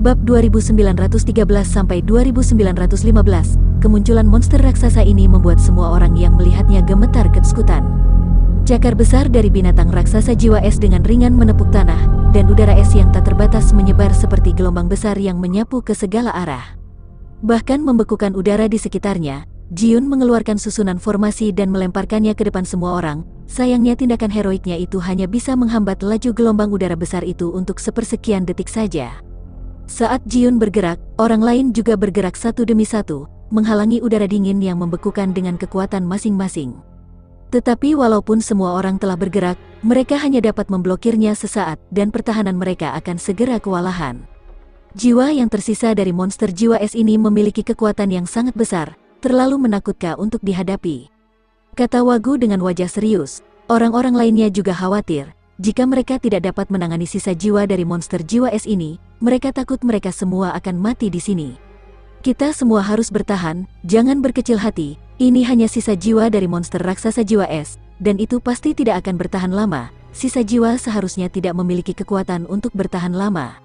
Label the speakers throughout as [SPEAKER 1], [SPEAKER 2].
[SPEAKER 1] Bab 2913-2915, kemunculan monster raksasa ini membuat semua orang yang melihatnya gemetar ketakutan. Cakar besar dari binatang raksasa jiwa es dengan ringan menepuk tanah, dan udara es yang tak terbatas menyebar seperti gelombang besar yang menyapu ke segala arah. Bahkan membekukan udara di sekitarnya, Jiun mengeluarkan susunan formasi dan melemparkannya ke depan semua orang. Sayangnya tindakan heroiknya itu hanya bisa menghambat laju gelombang udara besar itu untuk sepersekian detik saja. Saat Jiun bergerak, orang lain juga bergerak satu demi satu, menghalangi udara dingin yang membekukan dengan kekuatan masing-masing. Tetapi walaupun semua orang telah bergerak, mereka hanya dapat memblokirnya sesaat dan pertahanan mereka akan segera kewalahan. Jiwa yang tersisa dari monster jiwa es ini memiliki kekuatan yang sangat besar, terlalu menakutkan untuk dihadapi. Kata Wagu dengan wajah serius. Orang-orang lainnya juga khawatir. Jika mereka tidak dapat menangani sisa jiwa dari monster jiwa es ini, mereka takut mereka semua akan mati di sini. Kita semua harus bertahan, jangan berkecil hati. Ini hanya sisa jiwa dari monster raksasa jiwa es, dan itu pasti tidak akan bertahan lama. Sisa jiwa seharusnya tidak memiliki kekuatan untuk bertahan lama.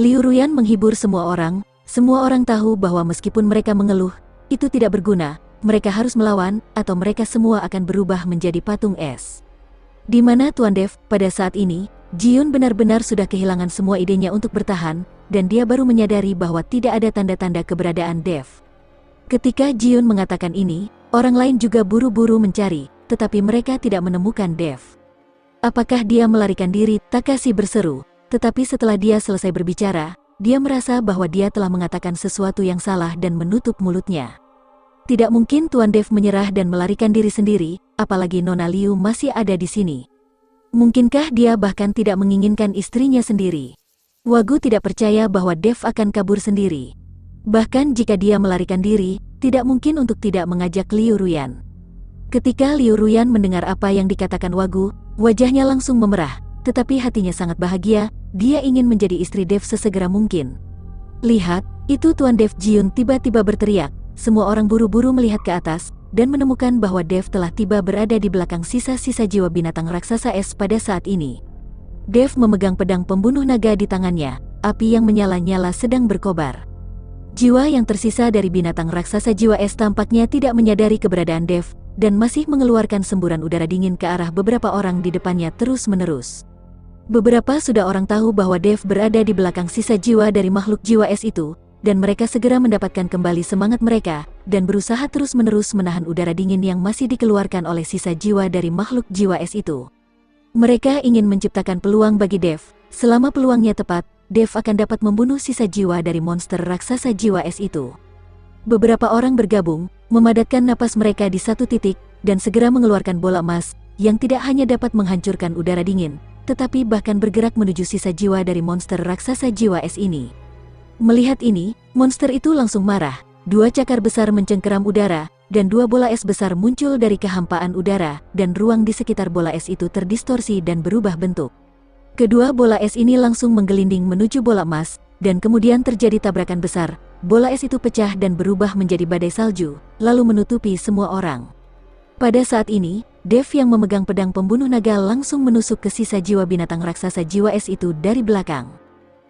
[SPEAKER 1] Liu Ruyan menghibur semua orang tahu bahwa meskipun mereka mengeluh, itu tidak berguna, mereka harus melawan, atau mereka semua akan berubah menjadi patung es. Di mana Tuan Dev, pada saat ini, Jiun benar-benar sudah kehilangan semua idenya untuk bertahan, dan dia baru menyadari bahwa tidak ada tanda-tanda keberadaan Dev. Ketika Jiun mengatakan ini, orang lain juga buru-buru mencari, tetapi mereka tidak menemukan Dev. Apakah dia melarikan diri? Takashi berseru, tetapi setelah dia selesai berbicara, dia merasa bahwa dia telah mengatakan sesuatu yang salah dan menutup mulutnya. Tidak mungkin Tuan Dev menyerah dan melarikan diri sendiri, apalagi Nona Liu masih ada di sini. Mungkinkah dia bahkan tidak menginginkan istrinya sendiri? Wagu tidak percaya bahwa Dev akan kabur sendiri. Bahkan jika dia melarikan diri, tidak mungkin untuk tidak mengajak Liu Ruyan. Ketika Liu Ruyan mendengar apa yang dikatakan Wagu, wajahnya langsung memerah, tetapi hatinya sangat bahagia, dia ingin menjadi istri Dev sesegera mungkin. Lihat, itu Tuan Dev. Jiun tiba-tiba berteriak. Semua orang buru-buru melihat ke atas, dan menemukan bahwa Dev telah tiba berada di belakang sisa-sisa jiwa binatang raksasa es pada saat ini. Dev memegang pedang pembunuh naga di tangannya, api yang menyala-nyala sedang berkobar. Jiwa yang tersisa dari binatang raksasa jiwa es tampaknya tidak menyadari keberadaan Dev, dan masih mengeluarkan semburan udara dingin ke arah beberapa orang di depannya terus-menerus. Beberapa sudah orang tahu bahwa Dev berada di belakang sisa jiwa dari makhluk jiwa es itu, dan mereka segera mendapatkan kembali semangat mereka, dan berusaha terus-menerus menahan udara dingin yang masih dikeluarkan oleh sisa jiwa dari makhluk jiwa es itu. Mereka ingin menciptakan peluang bagi Dev. Selama peluangnya tepat, Dev akan dapat membunuh sisa jiwa dari monster raksasa jiwa es itu. Beberapa orang bergabung, memadatkan napas mereka di satu titik, dan segera mengeluarkan bola emas, yang tidak hanya dapat menghancurkan udara dingin, tetapi bahkan bergerak menuju sisa jiwa dari monster raksasa jiwa es ini. Melihat ini, monster itu langsung marah. Dua cakar besar mencengkeram udara, dan dua bola es besar muncul dari kehampaan udara, dan ruang di sekitar bola es itu terdistorsi dan berubah bentuk. Kedua bola es ini langsung menggelinding menuju bola emas, dan kemudian terjadi tabrakan besar. Bola es itu pecah dan berubah menjadi badai salju, lalu menutupi semua orang. Pada saat ini, Dev yang memegang pedang pembunuh naga langsung menusuk ke sisa jiwa binatang raksasa jiwa es itu dari belakang.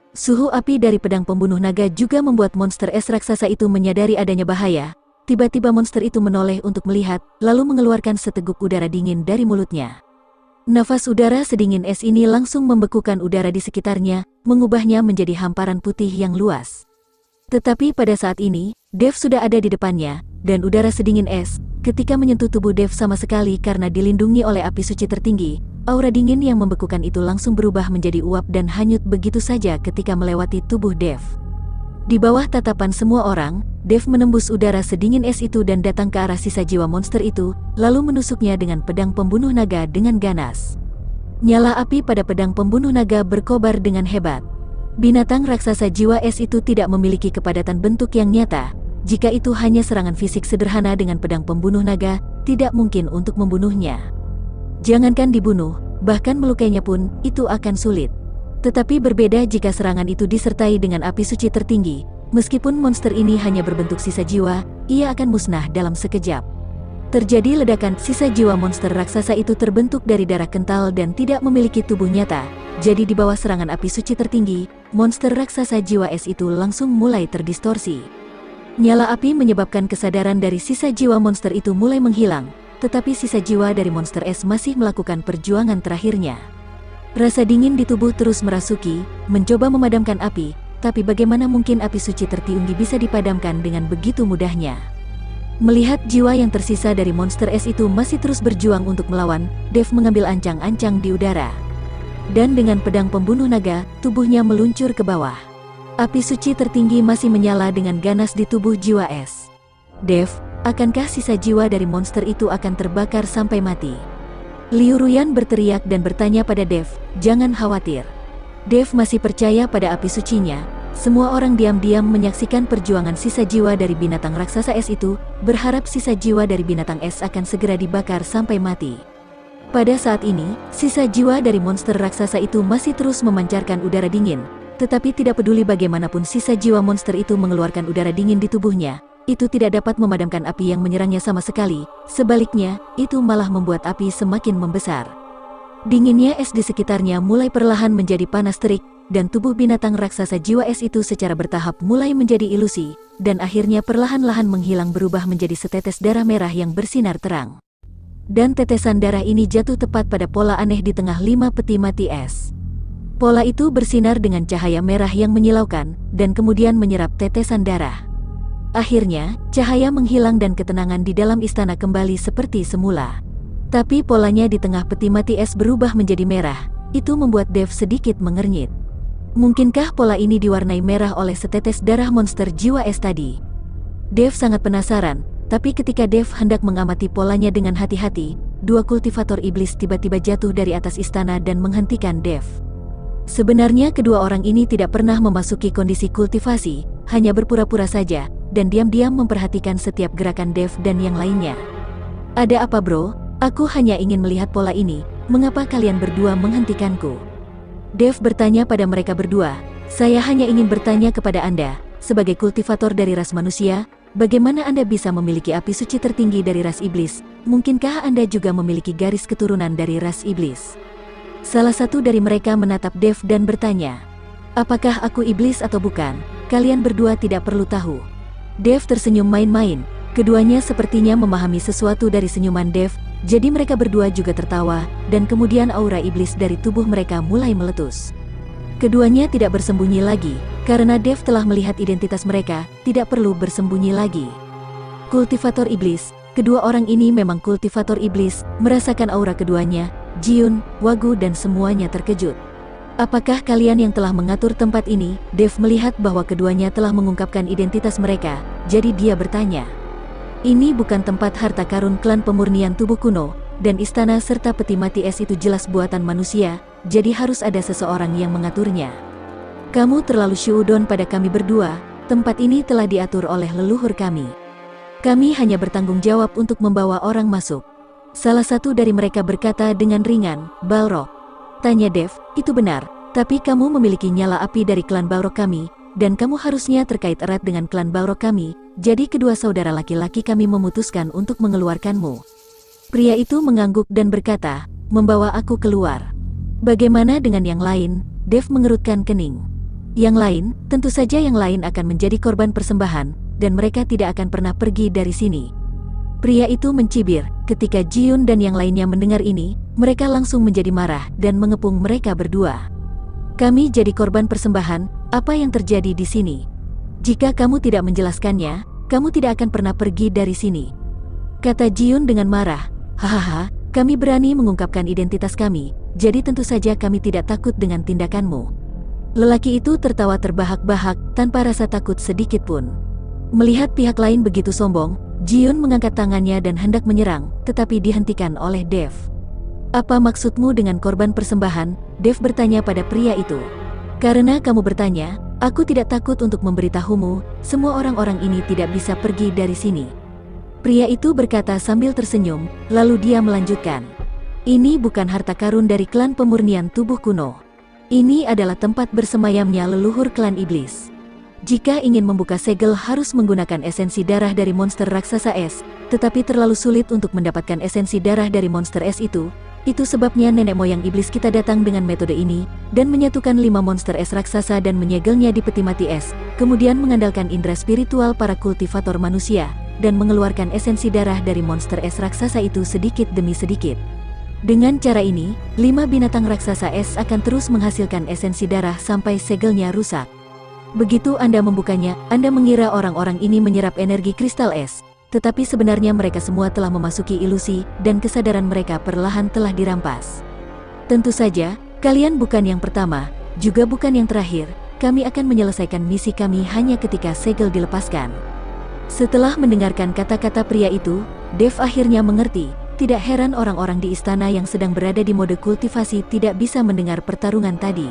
[SPEAKER 1] Suhu api dari pedang pembunuh naga juga membuat monster es raksasa itu menyadari adanya bahaya. Tiba-tiba monster itu menoleh untuk melihat, lalu mengeluarkan seteguk udara dingin dari mulutnya. Nafas udara sedingin es ini langsung membekukan udara di sekitarnya, mengubahnya menjadi hamparan putih yang luas. Tetapi pada saat ini, Dev sudah ada di depannya, dan udara sedingin es, ketika menyentuh tubuh Dev sama sekali karena dilindungi oleh api suci tertinggi, aura dingin yang membekukan itu langsung berubah menjadi uap dan hanyut begitu saja ketika melewati tubuh Dev. Di bawah tatapan semua orang, Dev menembus udara sedingin es itu dan datang ke arah sisa jiwa monster itu, lalu menusuknya dengan pedang pembunuh naga dengan ganas. Nyala api pada pedang pembunuh naga berkobar dengan hebat. Binatang raksasa jiwa es itu tidak memiliki kepadatan bentuk yang nyata. Jika itu hanya serangan fisik sederhana dengan pedang pembunuh naga, tidak mungkin untuk membunuhnya. Jangankan dibunuh, bahkan melukainya pun, itu akan sulit. Tetapi berbeda jika serangan itu disertai dengan api suci tertinggi. Meskipun monster ini hanya berbentuk sisa jiwa, ia akan musnah dalam sekejap. Terjadi ledakan, sisa jiwa monster raksasa itu terbentuk dari darah kental dan tidak memiliki tubuh nyata. jadi di bawah serangan api suci tertinggi, monster raksasa jiwa es itu langsung mulai terdistorsi. Nyala api menyebabkan kesadaran dari sisa jiwa monster itu mulai menghilang, tetapi sisa jiwa dari monster es masih melakukan perjuangan terakhirnya. Rasa dingin di tubuh terus merasuki, mencoba memadamkan api, tapi bagaimana mungkin api suci tertinggi bisa dipadamkan dengan begitu mudahnya? Melihat jiwa yang tersisa dari monster es itu masih terus berjuang untuk melawan, Dev mengambil ancang-ancang di udara. Dan dengan pedang pembunuh naga, tubuhnya meluncur ke bawah. Api suci tertinggi masih menyala dengan ganas di tubuh jiwa es. Dev, akankah sisa jiwa dari monster itu akan terbakar sampai mati? Liu Ruyan berteriak dan bertanya pada Dev, jangan khawatir. Dev masih percaya pada api sucinya. Semua orang diam-diam menyaksikan perjuangan sisa jiwa dari binatang raksasa es itu, berharap sisa jiwa dari binatang es akan segera dibakar sampai mati. Pada saat ini, sisa jiwa dari monster raksasa itu masih terus memancarkan udara dingin, tetapi tidak peduli bagaimanapun sisa jiwa monster itu mengeluarkan udara dingin di tubuhnya, itu tidak dapat memadamkan api yang menyerangnya sama sekali, sebaliknya, itu malah membuat api semakin membesar. Dinginnya es di sekitarnya mulai perlahan menjadi panas terik, dan tubuh binatang raksasa jiwa es itu secara bertahap mulai menjadi ilusi, dan akhirnya perlahan-lahan menghilang berubah menjadi setetes darah merah yang bersinar terang. Dan tetesan darah ini jatuh tepat pada pola aneh di tengah 5 peti mati es. Pola itu bersinar dengan cahaya merah yang menyilaukan, dan kemudian menyerap tetesan darah. Akhirnya, cahaya menghilang dan ketenangan di dalam istana kembali seperti semula. Tapi polanya di tengah peti mati es berubah menjadi merah, itu membuat Dev sedikit mengernyit. Mungkinkah pola ini diwarnai merah oleh setetes darah monster jiwa es tadi? Dev sangat penasaran, tapi ketika Dev hendak mengamati polanya dengan hati-hati, 2 kultivator iblis tiba-tiba jatuh dari atas istana dan menghentikan Dev. Sebenarnya kedua orang ini tidak pernah memasuki kondisi kultivasi, hanya berpura-pura saja, dan diam-diam memperhatikan setiap gerakan Dev dan yang lainnya. Ada apa bro? Aku hanya ingin melihat pola ini, mengapa kalian berdua menghentikanku? Dev bertanya pada mereka berdua, saya hanya ingin bertanya kepada Anda, sebagai kultivator dari ras manusia, bagaimana Anda bisa memiliki api suci tertinggi dari ras iblis? Mungkinkah Anda juga memiliki garis keturunan dari ras iblis? Salah satu dari mereka menatap Dev dan bertanya, apakah aku iblis atau bukan? Kalian berdua tidak perlu tahu. Dev tersenyum main-main, keduanya sepertinya memahami sesuatu dari senyuman Dev, jadi mereka berdua juga tertawa, dan kemudian aura iblis dari tubuh mereka mulai meletus. Keduanya tidak bersembunyi lagi, karena Dev telah melihat identitas mereka, tidak perlu bersembunyi lagi. Kultivator iblis, kedua orang ini memang kultivator iblis, merasakan aura keduanya, Jiun, Wagu dan semuanya terkejut. Apakah kalian yang telah mengatur tempat ini? Dev melihat bahwa keduanya telah mengungkapkan identitas mereka, jadi dia bertanya. Ini bukan tempat harta karun klan pemurnian tubuh kuno, dan istana serta peti mati es itu jelas buatan manusia, jadi harus ada seseorang yang mengaturnya. Kamu terlalu syudon pada kami berdua, tempat ini telah diatur oleh leluhur kami. Kami hanya bertanggung jawab untuk membawa orang masuk. Salah satu dari mereka berkata dengan ringan, Balrog. Tanya Dev, itu benar, tapi kamu memiliki nyala api dari klan Balrog kami, dan kamu harusnya terkait erat dengan klan Balrog kami, jadi kedua saudara laki-laki kami memutuskan untuk mengeluarkanmu. Pria itu mengangguk dan berkata, membawa aku keluar. Bagaimana dengan yang lain? Dev mengerutkan kening. Yang lain, tentu saja yang lain akan menjadi korban persembahan, dan mereka tidak akan pernah pergi dari sini. Pria itu mencibir, ketika Jiun dan yang lainnya mendengar ini, mereka langsung menjadi marah dan mengepung mereka berdua. Kami jadi korban persembahan, apa yang terjadi di sini? Jika kamu tidak menjelaskannya, kamu tidak akan pernah pergi dari sini. Kata Jiun dengan marah, hahaha, kami berani mengungkapkan identitas kami, jadi tentu saja kami tidak takut dengan tindakanmu. Lelaki itu tertawa terbahak-bahak, tanpa rasa takut sedikit pun. Melihat pihak lain begitu sombong, Jiun mengangkat tangannya dan hendak menyerang, tetapi dihentikan oleh Dev. Apa maksudmu dengan korban persembahan? Dev bertanya pada pria itu. Karena kamu bertanya, aku tidak takut untuk memberitahumu, semua orang-orang ini tidak bisa pergi dari sini. Pria itu berkata sambil tersenyum, lalu dia melanjutkan. Ini bukan harta karun dari klan pemurnian tubuh kuno. Ini adalah tempat bersemayamnya leluhur klan iblis. Jika ingin membuka segel harus menggunakan esensi darah dari monster raksasa es, tetapi terlalu sulit untuk mendapatkan esensi darah dari monster es itu, Itu sebabnya nenek moyang iblis kita datang dengan metode ini, dan menyatukan 5 monster es raksasa dan menyegelnya di peti mati es, kemudian mengandalkan indera spiritual para kultivator manusia, dan mengeluarkan esensi darah dari monster es raksasa itu sedikit demi sedikit. Dengan cara ini, 5 binatang raksasa es akan terus menghasilkan esensi darah sampai segelnya rusak. Begitu Anda membukanya, Anda mengira orang-orang ini menyerap energi kristal es. Tetapi sebenarnya mereka semua telah memasuki ilusi, dan kesadaran mereka perlahan telah dirampas. Tentu saja, kalian bukan yang pertama, juga bukan yang terakhir. Kami akan menyelesaikan misi kami hanya ketika segel dilepaskan. Setelah mendengarkan kata-kata pria itu, Dev akhirnya mengerti. Tidak heran orang-orang di istana yang sedang berada di mode kultivasi tidak bisa mendengar pertarungan tadi.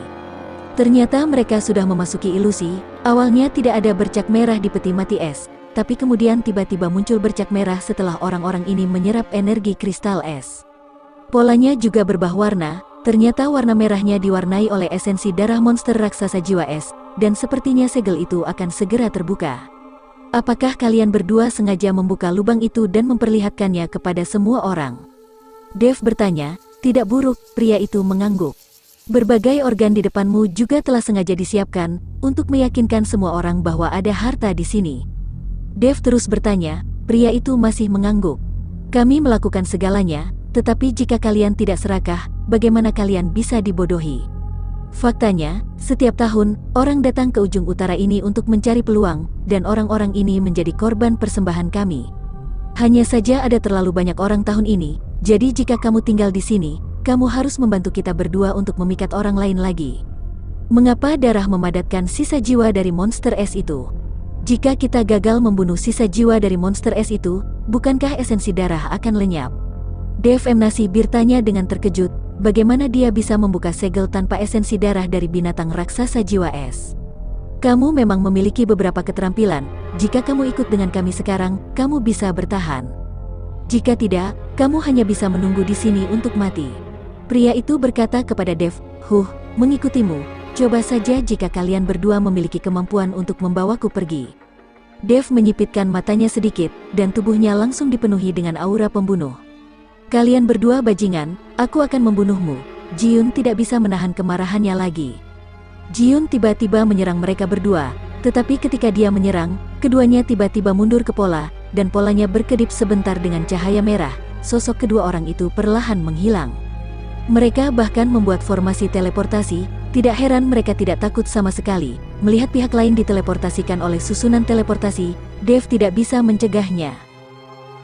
[SPEAKER 1] Ternyata mereka sudah memasuki ilusi. Awalnya tidak ada bercak merah di peti mati es, tapi kemudian tiba-tiba muncul bercak merah setelah orang-orang ini menyerap energi kristal es. Polanya juga berubah warna, ternyata warna merahnya diwarnai oleh esensi darah monster raksasa jiwa es, dan sepertinya segel itu akan segera terbuka. Apakah kalian berdua sengaja membuka lubang itu dan memperlihatkannya kepada semua orang? Dev bertanya. Tidak buruk, pria itu mengangguk. Berbagai organ di depanmu juga telah sengaja disiapkan, untuk meyakinkan semua orang bahwa ada harta di sini. Dev terus bertanya, pria itu masih mengangguk. Kami melakukan segalanya, tetapi jika kalian tidak serakah, bagaimana kalian bisa dibodohi? Faktanya, setiap tahun, orang datang ke ujung utara ini untuk mencari peluang, dan orang-orang ini menjadi korban persembahan kami. Hanya saja ada terlalu banyak orang tahun ini, jadi jika kamu tinggal di sini, kamu harus membantu kita berdua untuk memikat orang lain lagi. Mengapa darah memadatkan sisa jiwa dari monster es itu? Jika kita gagal membunuh sisa jiwa dari monster es itu, bukankah esensi darah akan lenyap? Dev Emnasi bertanya dengan terkejut, bagaimana dia bisa membuka segel tanpa esensi darah dari binatang raksasa jiwa es? Kamu memang memiliki beberapa keterampilan, jika kamu ikut dengan kami sekarang, kamu bisa bertahan. Jika tidak, kamu hanya bisa menunggu di sini untuk mati. Pria itu berkata kepada Dev, mengikutimu, coba saja jika kalian berdua memiliki kemampuan untuk membawaku pergi. Dev menyipitkan matanya sedikit, dan tubuhnya langsung dipenuhi dengan aura pembunuh. Kalian berdua bajingan, aku akan membunuhmu. Jiun tidak bisa menahan kemarahannya lagi. Jiun tiba-tiba menyerang mereka berdua, tetapi ketika dia menyerang, keduanya tiba-tiba mundur ke pola, dan polanya berkedip sebentar dengan cahaya merah. Sosok kedua orang itu perlahan menghilang. Mereka bahkan membuat formasi teleportasi, tidak heran mereka tidak takut sama sekali. Melihat pihak lain diteleportasikan oleh susunan teleportasi, Dev tidak bisa mencegahnya.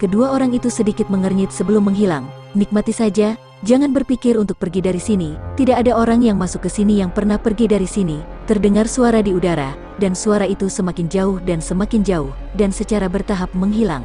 [SPEAKER 1] Kedua orang itu sedikit mengernyit sebelum menghilang. Nikmati saja, jangan berpikir untuk pergi dari sini. Tidak ada orang yang masuk ke sini yang pernah pergi dari sini. Terdengar suara di udara, dan suara itu semakin jauh, dan secara bertahap menghilang.